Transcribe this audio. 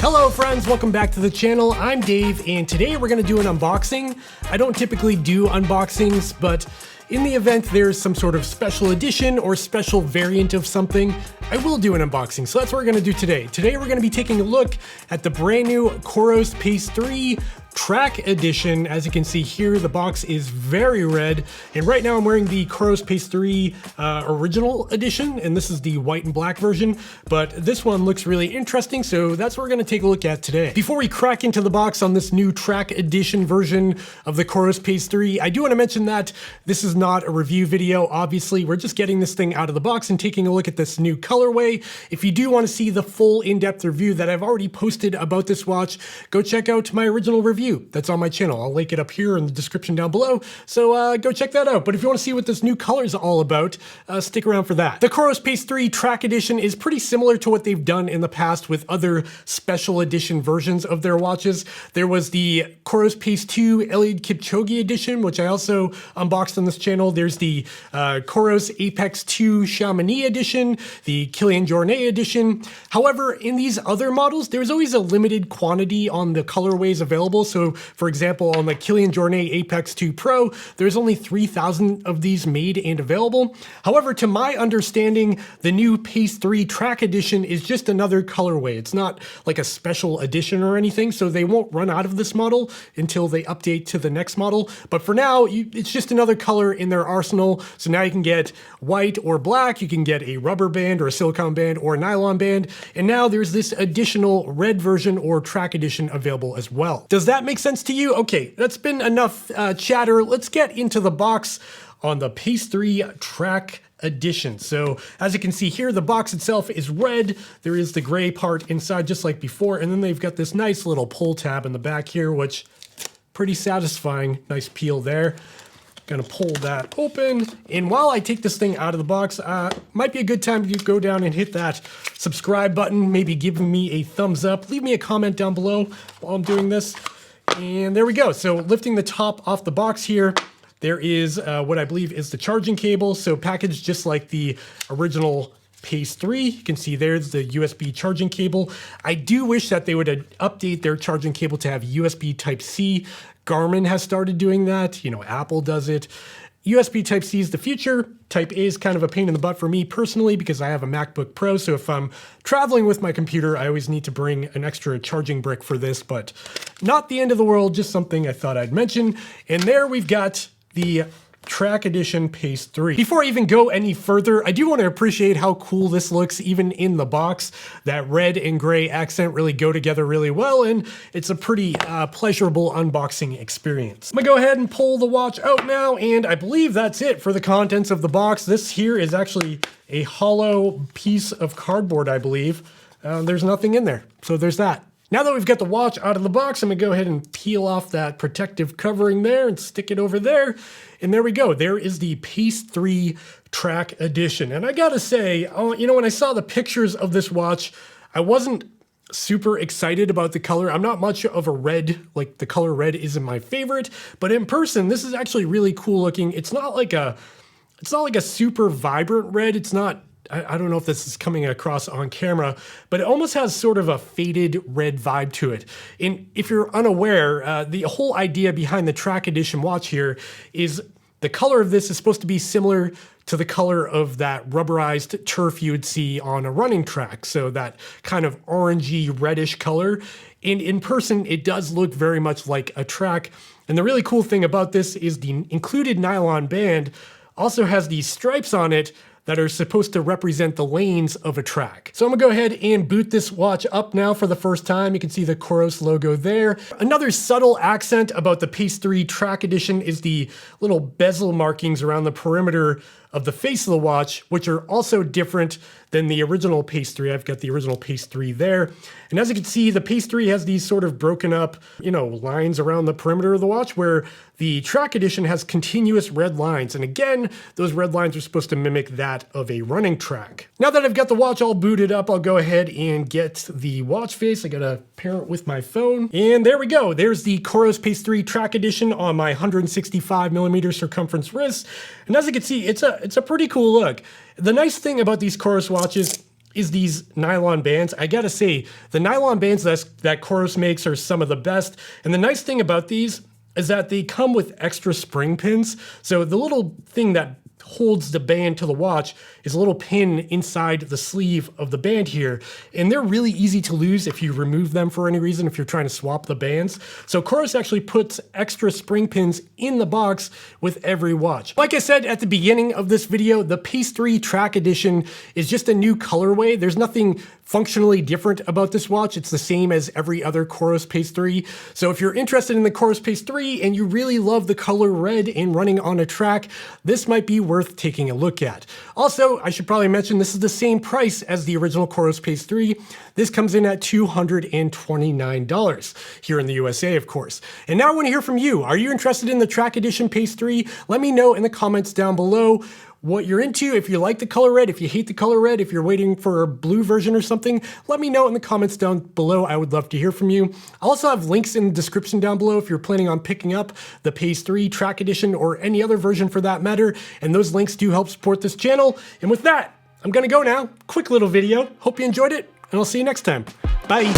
Hello friends, welcome back to the channel. I'm Dave, and today we're going to do an unboxing. I don't typically do unboxings, but in the event there's some sort of special edition or special variant of something, I will do an unboxing. So that's what we're going to do today. Today we're going to be taking a look at the brand new COROS Pace 3 Track Edition. As you can see here, the box is very red, and right now I'm wearing the COROS Pace 3 Original Edition, and this is the white and black version, but this one looks really interesting, so that's what we're going to take a look at today. Before we crack into the box on this new Track Edition version of the COROS Pace 3, I do want to mention that this is not a review video. Obviously, we're just getting this thing out of the box and taking a look at this new colorway. If you do want to see the full in-depth review that I've already posted about this watch, go check out my original review. That's on my channel. I'll link it up here in the description down below, so go check that out. But if you want to see what this new color is all about, stick around for that. The COROS Pace 3 Track Edition is pretty similar to what they've done in the past with other special edition versions of their watches. There was the COROS Pace 2 Eliud Kipchoge Edition, which I also unboxed on this channel. There's the COROS Apex 2 Chamonix Edition, the Kilian Jornet Edition. However, in these other models, there's always a limited quantity on the colorways available. So for example, on the Kilian Jornet Apex 2 Pro, there's only 3,000 of these made and available. However, to my understanding, the new Pace 3 Track Edition is just another colorway. It's not like a special edition or anything, so they won't run out of this model until they update to the next model. But for now, it's just another color in their arsenal. So now you can get white or black, you can get a rubber band or a silicone band or a nylon band, and now there's this additional red version or Track Edition available as well. Does that make sense to you? Okay, that's been enough chatter. Let's get into the box on the Pace 3 Track Edition. So as you can see here, the box itself is red. There is the gray part inside just like before, and then they've got this nice little pull tab in the back here, which pretty satisfying. Nice peel there. Gonna pull that open, and while I take this thing out of the box, might be a good time to go down and hit that subscribe button, maybe give me a thumbs up, leave me a comment down below while I'm doing this. And there we go. So lifting the top off the box here, there is what I believe is the charging cable. So packaged just like the original Pace 3. You can see there's the USB charging cable. I do wish that they would update their charging cable to have USB Type-C. Garmin has started doing that. You know, Apple does it. USB Type-C is the future. Type-A is kind of a pain in the butt for me personally because I have a MacBook Pro, so if I'm traveling with my computer, I always need to bring an extra charging brick for this, but not the end of the world, just something I thought I'd mention. And there we've got the Track Edition Pace 3. Before I even go any further, I do want to appreciate how cool this looks even in the box. That red and gray accent really go together really well, and it's a pretty pleasurable unboxing experience. I'm gonna go ahead and pull the watch out now, and I believe that's it for the contents of the box. This here is actually a hollow piece of cardboard, I believe. There's nothing in there, so there's that. Now that we've got the watch out of the box, I'm gonna go ahead and peel off that protective covering there and stick it over there. And there we go. There is the Pace 3 Track Edition. And I gotta say, you know, when I saw the pictures of this watch, I wasn't super excited about the color. I'm not much of a red, like the color red isn't my favorite, but in person, this is actually really cool looking. It's not like a super vibrant red. It's not, I don't know if this is coming across on camera, but it almost has sort of a faded red vibe to it. And if you're unaware, the whole idea behind the Track Edition watch here is the color of this is supposed to be similar to the color of that rubberized turf you would see on a running track. So that kind of orangey reddish color. And in person, it does look very much like a track. And the really cool thing about this is the included nylon band also has these stripes on it that are supposed to represent the lanes of a track. So I'm gonna go ahead and boot this watch up now for the first time. You can see the COROS logo there. Another subtle accent about the Pace 3 Track Edition is the little bezel markings around the perimeter of the face of the watch, which are also different than the original Pace 3. I've got the original Pace 3 there. And as you can see, the Pace 3 has these sort of broken up, you know, lines around the perimeter of the watch, where the Track Edition has continuous red lines. And again, those red lines are supposed to mimic that of a running track. Now that I've got the watch all booted up, I'll go ahead and get the watch face. I gotta pair it with my phone. And there we go. There's the COROS Pace 3 Track Edition on my 165mm circumference wrist. And as you can see, it's a pretty cool look. The nice thing about these COROS watches is these nylon bands. I gotta say, the nylon bands that COROS makes are some of the best. And the nice thing about these is that they come with extra spring pins. So the little thing that holds the band to the watch is a little pin inside the sleeve of the band here. And they're really easy to lose if you remove them for any reason, if you're trying to swap the bands. So COROS actually puts extra spring pins in the box with every watch. Like I said at the beginning of this video, the Pace 3 Track Edition is just a new colorway. There's nothing functionally different about this watch. It's the same as every other COROS Pace 3. So if you're interested in the COROS Pace 3 and you really love the color red and running on a track, this might be worth taking a look at. Also, I should probably mention this is the same price as the original COROS Pace 3. This comes in at $229 here in the USA, of course. And now I want to hear from you. Are you interested in the Track Edition Pace 3? Let me know in the comments down below what you're into, if you like the color red, if you hate the color red, if you're waiting for a blue version or something. Let me know in the comments down below. I would love to hear from you. I also have links in the description down below if you're planning on picking up the Pace 3 Track Edition or any other version for that matter. And those links do help support this channel. And with that, I'm gonna go now. Quick little video. Hope you enjoyed it, and I'll see you next time. Bye.